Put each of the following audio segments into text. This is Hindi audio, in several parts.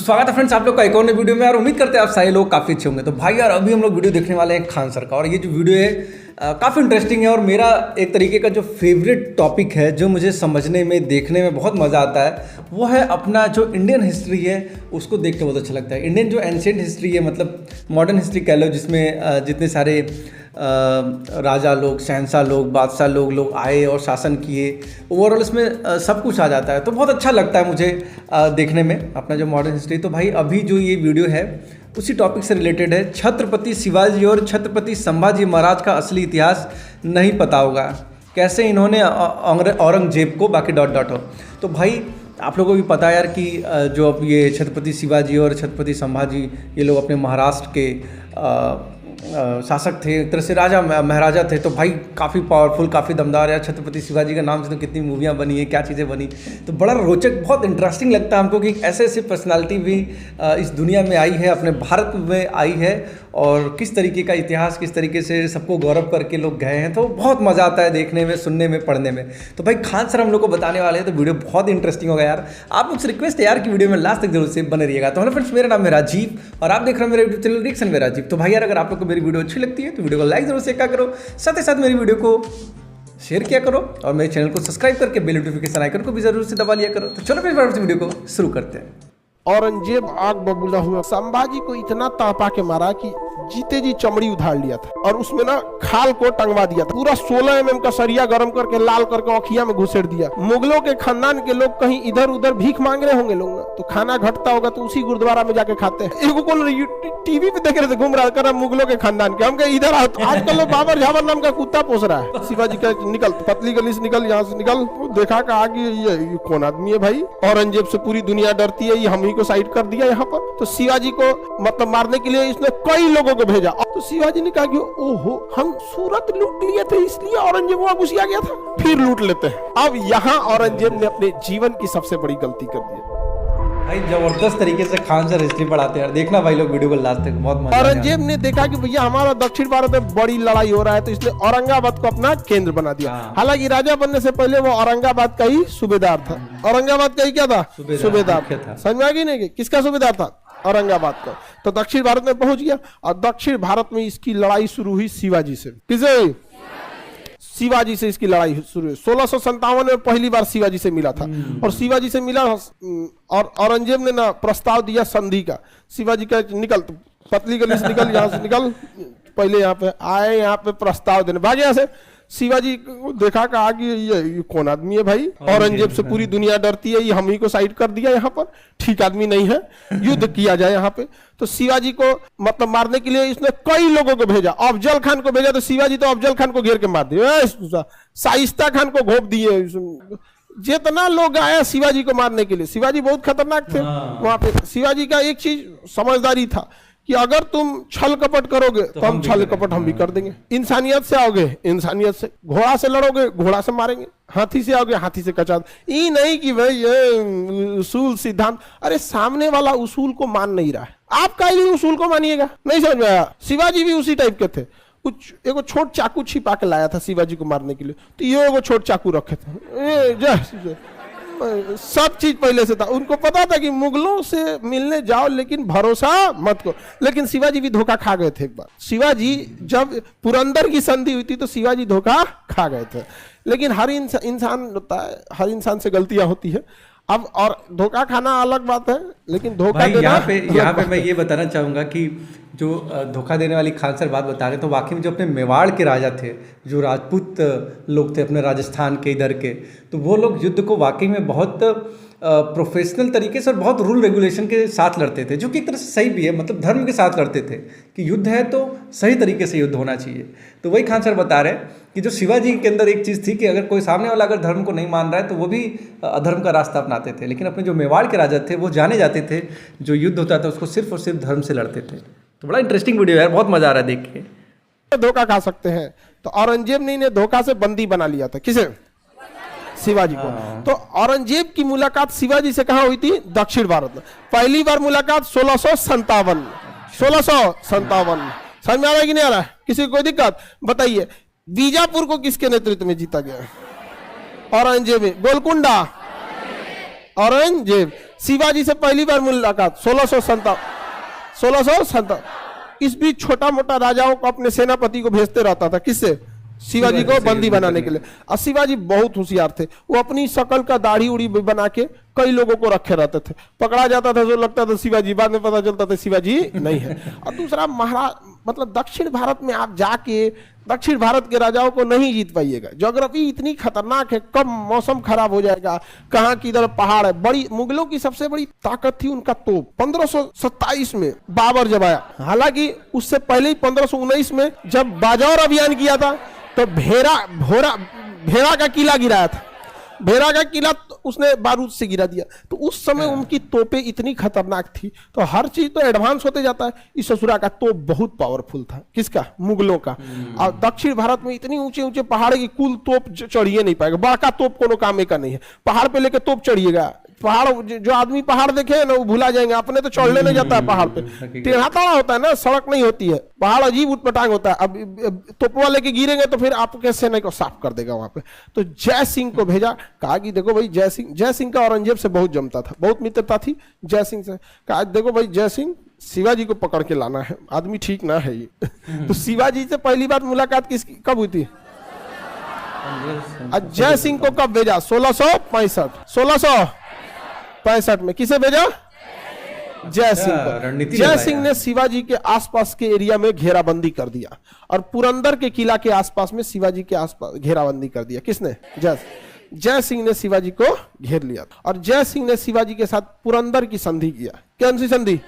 तो स्वागत है फ्रेंड्स आप लोग का एक और नई वीडियो में। और उम्मीद करते हैं आप सारे लोग काफ़ी अच्छे होंगे। तो भाई यार अभी हम लोग वीडियो देखने वाले हैं खान सर का, और ये जो वीडियो है काफ़ी इंटरेस्टिंग है। और मेरा एक तरीके का जो फेवरेट टॉपिक है, जो मुझे समझने में देखने में बहुत मज़ा आता है, वो है अपना जो इंडियन हिस्ट्री है उसको देख के बहुत अच्छा लगता है। इंडियन जो एंशिएंट हिस्ट्री है, मतलब मॉडर्न हिस्ट्री कह लो, जिसमें जितने सारे राजा लोग, शहंशाह लोग, बादशाह लोग आए और शासन किए, ओवरऑल इसमें सब कुछ आ जाता है। तो बहुत अच्छा लगता है मुझे देखने में अपना जो मॉडर्न हिस्ट्री। तो भाई अभी जो ये वीडियो है उसी टॉपिक से रिलेटेड है। छत्रपति शिवाजी और छत्रपति संभाजी महाराज का असली इतिहास नहीं पता होगा, कैसे इन्होंने औरंगजेब को बाकी ... हो। तो भाई आप लोगों को भी पता है यार कि जो अब ये छत्रपति शिवाजी और छत्रपति संभाजी, ये लोग अपने महाराष्ट्र के शासक थे, एक तरह से राजा महाराजा थे। तो भाई काफ़ी पावरफुल, काफ़ी दमदार यार। छत्रपति शिवाजी का नाम से तो कितनी मूवियाँ बनी है, क्या चीज़ें बनी। तो बड़ा रोचक, बहुत इंटरेस्टिंग लगता है हमको कि ऐसे ऐसे पर्सनालिटी भी इस दुनिया में आई है, अपने भारत में आई है, और किस तरीके का इतिहास, किस तरीके से सबको गौरव करके लोग गए हैं। तो बहुत मज़ा आता है देखने में, सुनने में, पढ़ने में। तो भाई खान सर हम लोग को बताने वाले हैं, तो वीडियो बहुत इंटरेस्टिंग होगा यार। आप लोग से रिक्वेस्ट है यार कि वीडियो में लास्ट तक जरूर से बने रहिएगा। तो हेलो फ्रेंड्स, मेरा नाम है राजीव और आप देख रहे हो मेरे यूट्यूब चैनल रिएक्शन में राजीव। तो भाई यार अगर आप लोग को मेरी वीडियो अच्छी लगती है तो वीडियो को लाइक जरूर से क्या करो, साथ ही साथ मेरी वीडियो को शेयर किया करो, और मेरे चैनल को सब्सक्राइब करके बेल नोटिफिकेशन आइकन को भी जरूर से दबा लिया करो। तो चलो फिर वीडियो को शुरू करते हैं। औरंगजेब आग बबूला हुआ संभाजी को इतना तड़पा के मारा कि जीते जी चमड़ी उधार लिया था, और उसमें ना खाल को टंगवा दिया था। पूरा 16 mm का सरिया गर्म करके लाल करके औखिया में घुसेड़ दिया। मुगलों के खानदान के लोग कहीं इधर उधर भीख मांग रहे होंगे लोग ना, तो खाना घटता होगा तो उसी गुरुद्वारा में जाके खाते हैं। एगो कौन टीवी पे देख रहे थे, घूम रहा कर मुगलों के खानदान के, हम कहे इधर आजकल लोग बाबर झाबर नाम का कुत्ता पोस रहा है। शिवाजी का निकल, पतली गली से निकल, यहाँ से निकल। देखा का आगे ये कौन आदमी है भाई, औरंगजेब से पूरी दुनिया डरती है, ये हम ही को साइड कर दिया यहाँ पर। तो शिवाजी को मतलब मारने के लिए इसने कई लोगों को भेजा। तो शिवाजी ने कहा कि ओहो, हम सूरत लूट लिए थे इसलिए औरंगजेब वहां घुस गया था, फिर लूट लेते हैं। अब यहाँ औरंगजेब ने अपने जीवन की सबसे बड़ी गलती कर दी। भाई जबरदस्त तरीके से खान सर हिस्ट्री पढ़ाते हैं यार, देखना भाई लोग वीडियो को लास्ट तक, बहुत मजा। औरंगजेब ने देखा कि भैया हमारा दक्षिण भारत में बड़ी लड़ाई हो रहा है, तो इसलिए औरंगाबाद को अपना केंद्र बना दिया। हालांकि राजा बनने से पहले वो औरंगाबाद का ही सूबेदार था। औरंगाबाद का ही क्या था? सूबेदार था। समझ में आ गई नहीं? किसका सूबेदार था? औरंगाबाद का। तो दक्षिण भारत में पहुंच गया, और दक्षिण भारत में इसकी लड़ाई शुरू हुई शिवाजी से। किसे? शिवाजी से इसकी लड़ाई शुरू हुई। 1657 में पहली बार शिवाजी से मिला था, और शिवाजी से मिला, और औरंगजेब ने ना प्रस्ताव दिया संधि का। शिवाजी का निकल, पतली गली से निकल, यहाँ से निकल, पहले यहाँ पे आए, यहाँ पे प्रस्ताव देने भागे। यहाँ से शिवाजी को देखा का आगे ये कौन आदमी है भाई, औरंगजेब से पूरी दुनिया डरती है, ये हम ही को साइड कर दिया यहाँ पर, ठीक आदमी नहीं है, युद्ध किया जाए यहाँ पे। तो शिवाजी को मतलब मारने के लिए इसने कई लोगों को भेजा। अफजल खान को भेजा, तो शिवाजी तो अफजल खान को घेर के मार दिया। शाइस्ता खान को घोप दिए। जितना लोग आया शिवाजी को मारने के लिए, शिवाजी बहुत खतरनाक थे वहां पे। शिवाजी का एक चीज समझदारी था कि अगर तुम छल कपट करोगे तो हम छल कपट हम भी कर देंगे। इंसानियत से आओगे, इंसानियत से। घोड़ा से लड़ोगे, घोड़ा से मारेंगे। हाथी से आओगे, हाथी से कचा। ये नहीं कि भाई ये उसूल सिद्धांत, अरे सामने वाला उसूल को मान नहीं रहा है, आप का भी उसूल को मानिएगा। नहीं समझ में आया? शिवाजी भी उसी टाइप के थे। कुछ एगो छोट चाकू छिपा के लाया था शिवाजी को मारने के लिए, तो ये एगो छोट चाकू रखे थे। सब चीज पहले से था, उनको पता था कि मुगलों से मिलने जाओ लेकिन भरोसा मत करो। लेकिन शिवाजी भी धोखा खा गए थे एक बार। शिवाजी जब पुरंदर की संधि हुई थी तो शिवाजी धोखा खा गए थे। लेकिन हर इंसान होता है, हर इंसान से गलतियां होती है। अब और धोखा खाना अलग बात है, लेकिन धोखा देना यहाँ पे मैं ये बताना चाहूँगा कि जो धोखा देने वाली खान सर बात बता रहे, तो वाकई में जो अपने मेवाड़ के राजा थे, जो राजपूत लोग थे अपने राजस्थान के इधर के, तो वो लोग युद्ध को वाकई में बहुत प्रोफेशनल तरीके से और बहुत रूल रेगुलेशन के साथ लड़ते थे, जो कि एक तरह से सही भी है, मतलब धर्म के साथ लड़ते थे कि युद्ध है तो सही तरीके से युद्ध होना चाहिए। तो वही खान सर बता रहे हैं कि जो शिवाजी के अंदर एक चीज़ थी कि अगर कोई सामने वाला अगर धर्म को नहीं मान रहा है तो वो भी अधर्म का रास्ता अपनाते थे। लेकिन अपने जो मेवाड़ के राजा थे वो जाने जाते थे, जो युद्ध होता था उसको सिर्फ और सिर्फ धर्म से लड़ते थे। तो बड़ा इंटरेस्टिंग वीडियो है, बहुत मजा आ रहा है देख के। धोखा खा सकते हैं, तो औरंगजेब ने धोखा से बंदी बना लिया था। किसे? शिवाजी को। तो औरंगजेब की मुलाकात शिवाजी से कहाँ हुई थी? दक्षिण भारत में। पहली बार मुलाकात 1657। 1657 समझ में आ रहा है कि नहीं आ रहा है? किसी को कोई दिक्कत? बताइए। बीजापुर को किसके नेतृत्व में जीता गया? औरंगजेब। गोलकुंडा औरंगजेब। शिवाजी से पहली बार मुलाकात 1657। इस बीच छोटा मोटा राजाओं को अपने सेनापति को भेजते रहता था, किससे? शिवाजी को बंदी बनाने के लिए। और शिवाजी बहुत होशियार थे, वो अपनी शकल का दाढ़ी उड़ी बना के कई लोगों को रखे रहते थे। पकड़ा जाता था तो लगता था शिवाजी, बाद में पता चलता था शिवाजी नहीं है। और दूसरा, मतलब दक्षिण भारत में आप जाके दक्षिण भारत के राजाओं को नहीं जीत पाइएगा। ज्योग्राफी इतनी खतरनाक है, कब मौसम खराब हो जाएगा, कहाँ किधर पहाड़ है। बड़ी मुगलों की सबसे बड़ी ताकत थी उनका तोप। 1527 में बाबर जब आया, हालांकि उससे पहले ही 1519 में जब बाजौर अभियान किया था तो भेड़ा का किला गिराया था। भेड़ा का किला उसने बारूद से गिरा दिया। तो उस समय उनकी तोपें इतनी खतरनाक थी। तो हर चीज तो एडवांस होते जाता है। इस ससुरा का तोप बहुत पावरफुल था। किसका? मुगलों का। और दक्षिण भारत में इतनी ऊंचे ऊंचे पहाड़ की कुल तोप चढ़िए नहीं पाएगा। बड़का तोप कोनो काम का नहीं है। पहाड़ पे लेके तोप चढ़िएगा, पहाड़ जो आदमी पहाड़ देखे ना वो भुला जाएंगे। अपने तो चढ़ने नहीं जाता है पहाड़ पे, टेढ़ा ताड़ा होता है ना, सड़क नहीं होती है, पहाड़ अजीब उठपटांग होता है। अब तोपवा लेके गिरेंगे तो फिर आपके सेना को साफ कर देगा वहां पे। तो जय सिंह को भेजा, कहा कि देखो भाई जय सिंह का औरंगजेब से बहुत जमता था, बहुत मित्रता थी जय सिंह से। कहा देखो भाई जय सिंह, शिवाजी को पकड़ के लाना है, आदमी ठीक ना है ये। तो शिवाजी से पहली बार मुलाकात कब हुई थी? जय सिंह को कब भेजा? 1665 में। किसे भेजा? जय सिंह को। जय सिंह ने शिवाजी के आसपास के एरिया में घेराबंदी कर दिया और पुरंदर के किला के आसपास में शिवाजी के आसपास घेराबंदी कर दिया। किसने? जय सिंह ने शिवाजी को घेर लिया और जय सिंह ने शिवाजी के साथ पुरंदर की संधि किया। कौन सी संधि?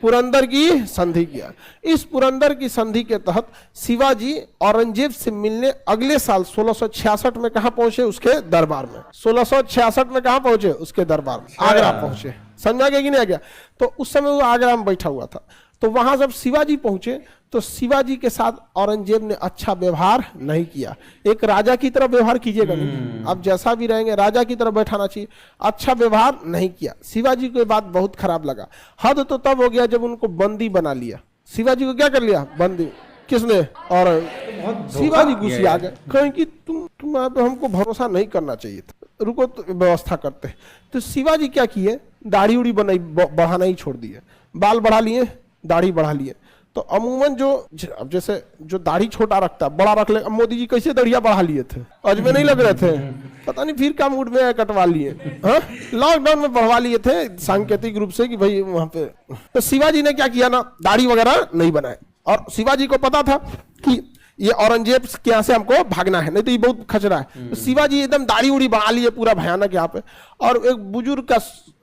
पुरंदर की संधि किया। इस पुरंदर की संधि के तहत शिवाजी औरंगजेब से मिलने अगले साल 1666 में कहां पहुंचे? उसके दरबार में। 1666 में कहां पहुंचे? उसके दरबार में, आगरा पहुंचे। समझा गया कि नहीं आ गया? तो उस समय वो आगरा में बैठा हुआ था। तो वहां जब शिवाजी पहुंचे तो शिवाजी के साथ औरंगजेब ने अच्छा व्यवहार नहीं किया। एक राजा की तरह व्यवहार कीजिएगा नहीं, आप जैसा भी रहेंगे राजा की तरह बैठाना चाहिए। अच्छा व्यवहार नहीं किया। शिवाजी को ये बात बहुत खराब लगा। हद तो तब हो गया जब उनको बंदी बना लिया। शिवाजी को क्या कर लिया? बंदी। किसने? और शिवाजी गुस्से आ गए, कहें कि तुम हमको भरोसा नहीं करना चाहिए था, रुको तो व्यवस्था करते। तो शिवाजी क्या किए? दाढ़ी उड़ी बढ़ाना ही छोड़ दिए, बाल बढ़ा लिए, दाढ़ी बढ़ा लिए। तो अमूमन अब जैसे जो दाढ़ी छोटा रखता है बड़ा रख ले। मोदी जी कैसे दाढ़िया बढ़ा लिए थे, अजमेर नहीं लग रहे थे, पता नहीं फिर क्या मूड में कटवा लिए। लॉकडाउन में बढ़वा लिए थे सांकेतिक रूप से कि भाई वहां पे। तो शिवाजी ने क्या किया ना, दाढ़ी वगैरह नहीं बनाए। और शिवाजी को पता था कि ये औरंगजेब के यहाँ से हमको भागना है, नहीं तो ये बहुत खचरा है। तो शिवाजी एकदम दाढ़ी उड़ी बढ़ा लिए पूरा भयानक यहाँ पे, और एक बुजुर्ग का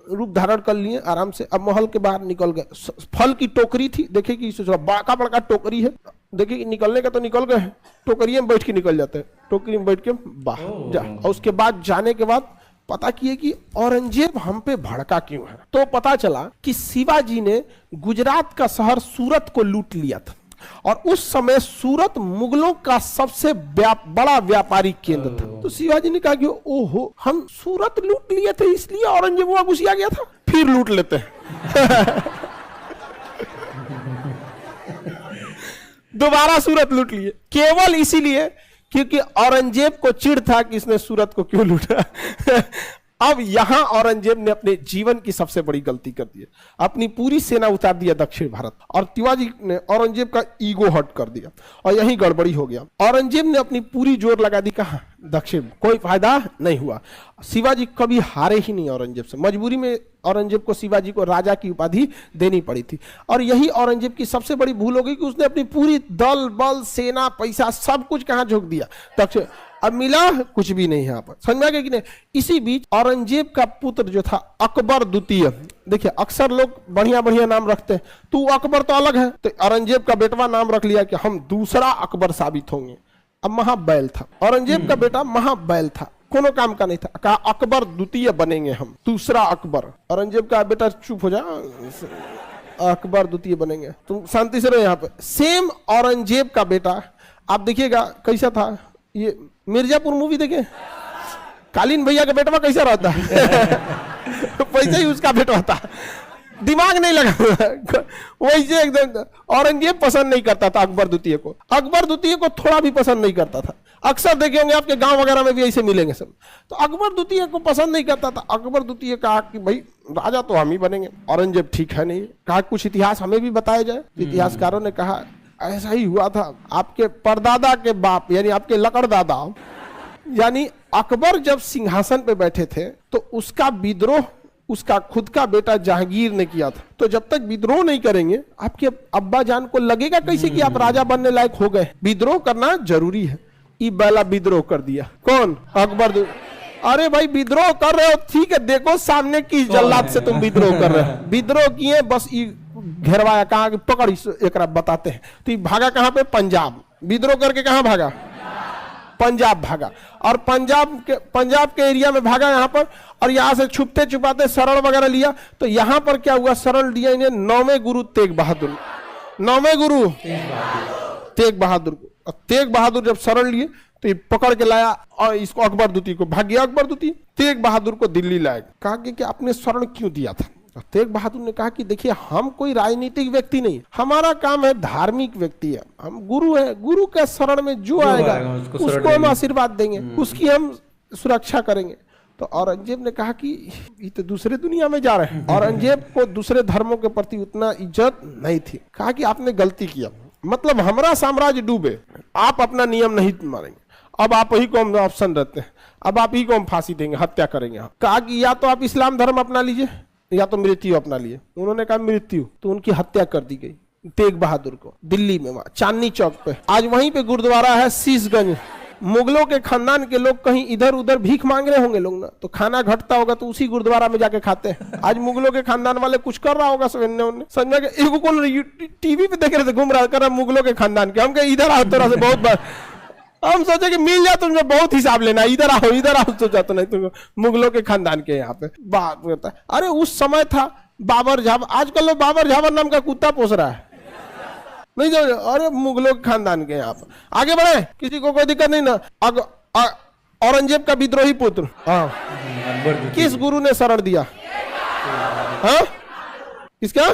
रूप धारण कर लिए आराम से। अब महल के बाहर निकल गए। फल की टोकरी थी, देखे कि बड़ा बड़ा टोकरी है, देखे कि निकलने का तो निकल गए, टोकरी में बैठ के निकल जाते हैं, टोकरी में बैठ के बाहर जा। और उसके बाद जाने के बाद पता किए कि औरंगजेब हम पे भड़का क्यों है। तो पता चला कि शिवाजी ने गुजरात का शहर सूरत को लूट लिया था और उस समय सूरत मुगलों का सबसे बड़ा व्यापारिक केंद्र था। तो शिवाजी ने कहा कि ओहो, हम सूरत लूट लिए थे इसलिए औरंगजेब वहां घुसिया गया था, फिर लूट लेते हैं। दोबारा सूरत लूट लिए, केवल इसीलिए क्योंकि औरंगजेब को चिढ़ था कि इसने सूरत को क्यों लूटा। अब यहां औरंगजेब ने अपने जीवन की सबसे बड़ी गलती कर दी, अपनी पूरी सेना उतार दिया दक्षिण भारत, और शिवाजी ने औरंगजेब का ईगो हर्ट कर दिया और यही गड़बड़ी हो गया। औरंगजेब ने अपनी पूरी जोर लगा दी कहां? दक्षिण। कोई फायदा नहीं हुआ। शिवाजी कभी हारे ही नहीं औरंगजेब से। मजबूरी में औरंगजेब को शिवाजी को राजा की उपाधि देनी पड़ी थी। और यही औरंगजेब की सबसे बड़ी भूल हो गई कि उसने अपनी पूरी दल बल सेना पैसा सब कुछ कहां झोंक दिया? दक्षिण। अब मिला कुछ भी नहीं यहाँ पर, समझ में आ गया कि नहीं? इसी बीच औरंगजेब का पुत्र जो था अकबर द्वितीय, देखिए अक्सर लोग बढ़िया बढ़िया नाम रखते हैं, तू अकबर तो अलग है, तो औरंगजेब का बेटवा नाम रख लिया कि हम दूसरा अकबर साबित होंगे। अब महाबैल था औरंगजेब का बेटा, महाबैल था, कोनो काम का नहीं था। कहा अकबर द्वितीय बनेंगे हम, दूसरा अकबर। औरंगजेब का बेटा चुप हो जा, अकबर द्वितीय बनेंगे, तुम शांति से रहो यहाँ पे। सेम औरंगजेब का बेटा, आप देखिएगा कैसा था। ये मिर्जापुर मूवी देखे, कालीन भैया का बेटवा कैसा रहता है वैसे ही उसका बेटा था, दिमाग नहीं लगा वैसे एकदम। औरंगजेब पसंद नहीं करता था अकबर द्वितीय को, अकबर द्वितीय को थोड़ा भी पसंद नहीं करता था। अक्सर देखे होंगे आपके गांव वगैरह में भी ऐसे मिलेंगे सब। तो अकबर द्वितीय को पसंद नहीं करता था। अकबर द्वितीय कहा कि भाई राजा तो हम ही बनेंगे, औरंगजेब ठीक है नहीं। कहा कुछ इतिहास हमें भी बताया जाए। इतिहासकारों ने कहा ऐसा ही हुआ था, आपके परदादा के बाप यानी आपके लकड़दादा यानी अकबर जब सिंहासन पे बैठे थे तो उसका विद्रोह उसका खुद का बेटा जहांगीर ने किया था। तो जब तक विद्रोह नहीं करेंगे आपके अब्बा जान को लगेगा कैसे कि आप राजा बनने लायक हो गए। विद्रोह करना जरूरी है। ई पहला विद्रोह कर दिया कौन? अकबर। अरे भाई विद्रोह कर रहे हो ठीक है, देखो सामने किस जल्लाद से तुम विद्रोह कर रहे हो। विद्रोह किए बस घेरवाया, कहा कि पकड़ एक बताते हैं। तो भागा कहां पे? पंजाब। विद्रोह करके कहां भागा? पंजाब भागा। और पंजाब के एरिया में भागा यहाँ पर, और यहाँ से छुपते छुपाते शरण वगैरह लिया। तो यहाँ पर क्या हुआ? शरण लिया इन्हें 9वें गुरु तेग बहादुर। 9वें गुरु तेग बहादुर को। तेग बहादुर जब शरण लिए तो ये पकड़ के लाया और इसको अकबर द्वितीय को। भाग गया अकबर द्वितीय, तेग बहादुर को दिल्ली लाया। कहा कि आपने शरण क्यों दिया था? तेग बहादुर ने कहा कि देखिए हम कोई राजनीतिक व्यक्ति नहीं, हमारा काम है धार्मिक व्यक्ति है, हम गुरु है। गुरु के शरण में जो आएगा उसको हम आशीर्वाद देंगे, उसकी हम सुरक्षा करेंगे। तो औरंगजेब ने कहा कि ये तो दूसरे दुनिया में जा रहे हैं। औरंगजेब को दूसरे धर्मों के प्रति उतना इज्जत नहीं थी। कहा कि आपने गलती किया, मतलब हमारा साम्राज्य डूबे, आप अपना नियम नहीं मानेंगे, अब आप ही को हम ऑप्शन रहते हैं, अब आप ही को हम फांसी देंगे, हत्या करेंगे। कहा कि या तो आप इस्लाम धर्म अपना लीजिए या तो मृत्यु अपना लिए। उन्होंने कहा मृत्यु। तो उनकी हत्या कर दी गई तेग बहादुर को दिल्ली में, वहां चांदनी चौक पे। आज वहीं पे गुरुद्वारा है शीशगंज। मुगलों के खानदान के लोग कहीं इधर उधर भीख मांग रहे होंगे लोग ना, तो खाना घटता होगा तो उसी गुरुद्वारा में जाके खाते हैं। आज मुगलों के खानदान वाले कुछ कर रहा होगा समझ में एगो कौन टीवी पे देख रहे थे घूम रहा कर मुगलों के खानदान के। हम कहे इधर आओ तरह से बहुत बार हम सोचे कि मिल जाए तुमने बहुत हिसाब लेना, इधर आओ सोचा तो नहीं तुमको मुगलों के खानदान के यहाँ पे बात होता है। अरे उस समय था बाबर झाबर, आजकल लोग बाबर झाबर नाम का कुत्ता पोस रहा है नहीं जो। अरे मुगलों के खानदान के यहाँ पे आगे बढ़े, किसी को कोई दिक्कत नहीं ना। औरंगजेब का विद्रोही पुत्र किस गुरु ने शरण दिया? हाँ किसका?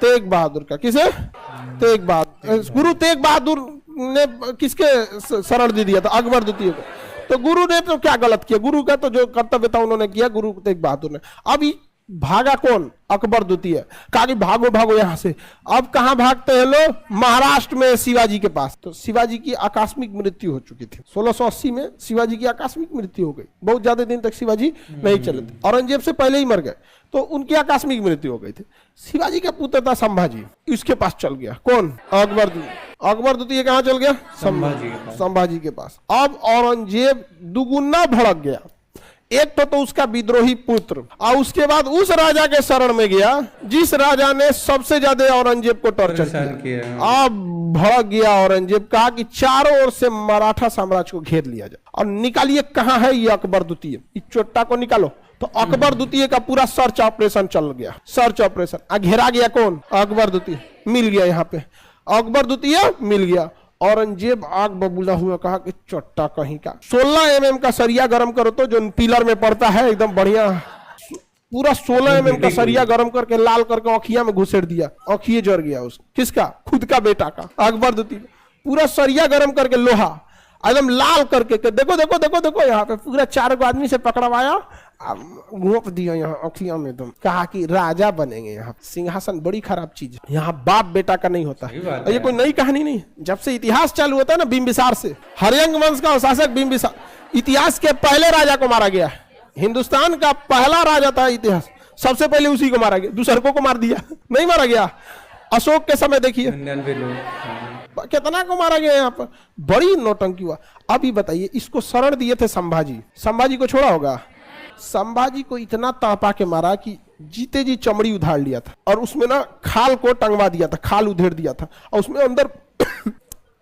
तेग बहादुर का। किसे? तेग बहादुर। गुरु तेग बहादुर ने किसके शरण दे दिया था? अकबर द्वितीय को। तो गुरु ने तो क्या गलत किया? गुरु का तो जो कर्तव्य था उन्होंने किया, गुरु तेग बहादुर ने। अभी भागा कौन? अकबर द्वितीय। कहा कि भागो भागो यहां से। अब कहां भागते हैं लोग? महाराष्ट्र में शिवाजी के पास। तो शिवाजी की आकस्मिक मृत्यु हो चुकी थी 1680 में। शिवाजी की आकस्मिक मृत्यु हो गई, बहुत ज्यादा दिन तक शिवाजी नहीं चले थे, औरंगजेब से पहले ही मर गए, तो उनकी आकस्मिक मृत्यु हो गई थी। शिवाजी का पुत्र था संभाजी, इसके पास चल गया। कौन? अकबर द्वितीय। अकबर द्वितीय कहां चल गया? संभाजी के पास। अब औरंगजेब दुगुना भड़क गया। एक तो उसका विद्रोही पुत्र, और उसके बाद उस राजा के शरण में गया जिस राजा ने सबसे ज्यादा औरंगजेब को टॉर्चर किया। अब भड़क गया औरंगजेब। कहा कि चारों ओर से मराठा साम्राज्य को घेर लिया जाए और निकालिए कहां है ये अकबर द्वितीय, इस चोट्टा को निकालो। तो अकबर द्वितीय का पूरा सर्च ऑपरेशन चल गया। सर्च ऑपरेशन घेरा गया कौन? अकबर द्वितीय। मिल गया यहाँ पे अकबर द्वितीय, मिल गया। औरंगजेब आग बबूला हुआ, कहा कि चट्टा कहीं का 16 mm का सरिया गरम करो तो जो पिलर में पड़ता है एकदम बढ़िया, पूरा 16 mm का सरिया गरम करके लाल करके अखिया में घुसेड़ दिया। अखिए जर गया उसका। किसका? खुद का बेटा का, अकबर द्वितीय। पूरा सरिया गरम करके लोहा एकदम लाल करके देखो देखो देखो देखो यहाँ पे पूरा 4 आदमी से पकड़वाया, घोंप दिया यहाँ अखिया में एकदम। कहा कि राजा बनेंगे यहाँ। सिंहासन बड़ी खराब चीज है, यहाँ बाप बेटा का नहीं होता है। ये कोई नई कहानी नहीं, जब से इतिहास चालू होता है ना बिंबिसार से, हरियंग वंश का शासक बिंबिसार, इतिहास के पहले राजा को मारा गया। हिंदुस्तान का पहला राजा था इतिहास, सबसे पहले उसी को मारा गया। दूसरों को मार दिया नहीं, मारा गया। अशोक के समय देखिए कितना को मारा गया यहाँ पर, बड़ी नौटंकी हुआ। अभी बताइए, इसको शरण दिए थे संभाजी, संभाजी को छोड़ा होगा? संभाजी को इतना तापा के मारा कि जीते जी चमड़ी उधार लिया था और उसमें ना खाल को टंगवा दिया था, खाल उधेड़ दिया था और उसमें अंदर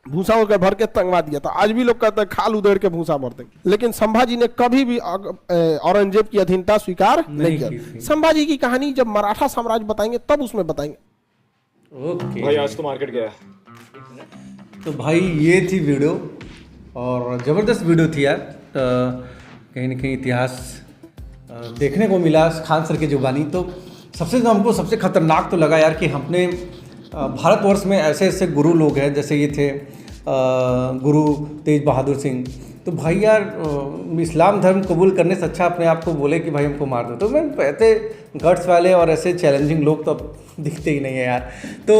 भूसा होकर भर के टंगवा दिया था। आज भी लोग कहते हैं खाल उधेड़ के भूसा भर देंगे, लेकिन संभाजी ने कभी भी औरंगजेब की अधीनता स्वीकार नहीं किया। संभाजी की कहानी जब मराठा साम्राज्य बताएंगे तब उसमें बताएंगे। ओके भाई, आज तो मार्केट गया। तो भाई ये थी वीडियो और ज़बरदस्त वीडियो थी यार। कहीं ना कहीं इतिहास देखने को मिला खान सर की जुबानी। तो हमको सबसे खतरनाक तो लगा यार कि हमने भारतवर्ष में ऐसे ऐसे गुरु लोग हैं, जैसे ये थे गुरु तेज बहादुर सिंह। तो भाई यार इस्लाम धर्म कबूल करने से अच्छा अपने आप को बोले कि भाई हमको मार दो। तो मैं ऐसे गट्स वाले और ऐसे चैलेंजिंग लोग तो अब दिखते ही नहीं है यार। तो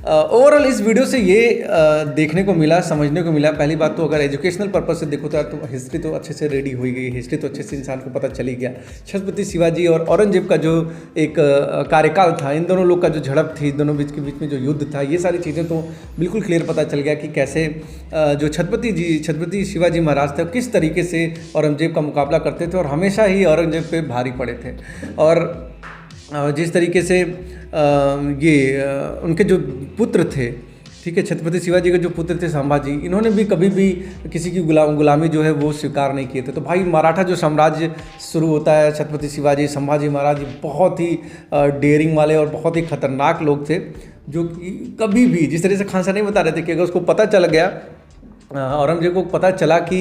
ओवरऑल इस वीडियो से ये देखने को मिला, समझने को मिला। पहली बात तो अगर एजुकेशनल पर्पज से देखो तो यार तो हिस्ट्री तो अच्छे से रेडी हो गई, हिस्ट्री तो अच्छे से इंसान को पता चली गया। छत्रपति शिवाजी और औरंगजेब का जो एक कार्यकाल था, इन दोनों लोग का जो झड़प थी, दोनों के बीच में जो युद्ध था, ये सारी चीज़ें तो बिल्कुल क्लियर पता चल गया कि कैसे जो छत्रपति शिवाजी महाराज थे किस तरीके से औरंगजेब का मुकाबला करते थे और हमेशा ही औरंगजेब पे भारी पड़े थे। और जिस तरीके से उनके जो पुत्र थे, ठीक है, छत्रपति शिवाजी के जो पुत्र थे संभाजी, इन्होंने भी कभी भी किसी की गुलामी जो है वो स्वीकार नहीं किए थे। तो भाई मराठा जो साम्राज्य शुरू होता है, छत्रपति शिवाजी संभाजी महाराज बहुत ही डेयरिंग वाले और बहुत ही खतरनाक लोग थे, जो कि कभी भी जिस तरह से खान सर नहीं बता रहे थे कि अगर उसको पता चल गया, औरंगजेब को पता चला कि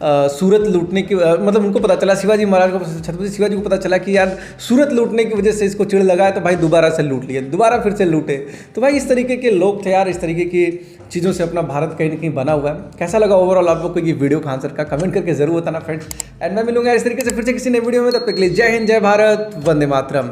सूरत लूटने की मतलब उनको पता चला, शिवाजी महाराज को, छत्रपति शिवाजी को पता चला कि यार सूरत लूटने की वजह से इसको चिढ़ लगा है, तो भाई दोबारा से लूट लिया, दोबारा फिर से लूटे। तो भाई इस तरीके के लोग थे यार, इस तरीके की चीज़ों से अपना भारत कहीं ना कहीं बना हुआ है। कैसा लगा ओवरऑल आप लोग को ये वीडियो खान सर का, कमेंट करके जरूर बताना फ्रेंड्स। एंड मैं मिलूंगा इस तरीके से फिर से किसी नए वीडियो में, तब तक के लिए जय हिंद, जय भारत, वंदे मातरम।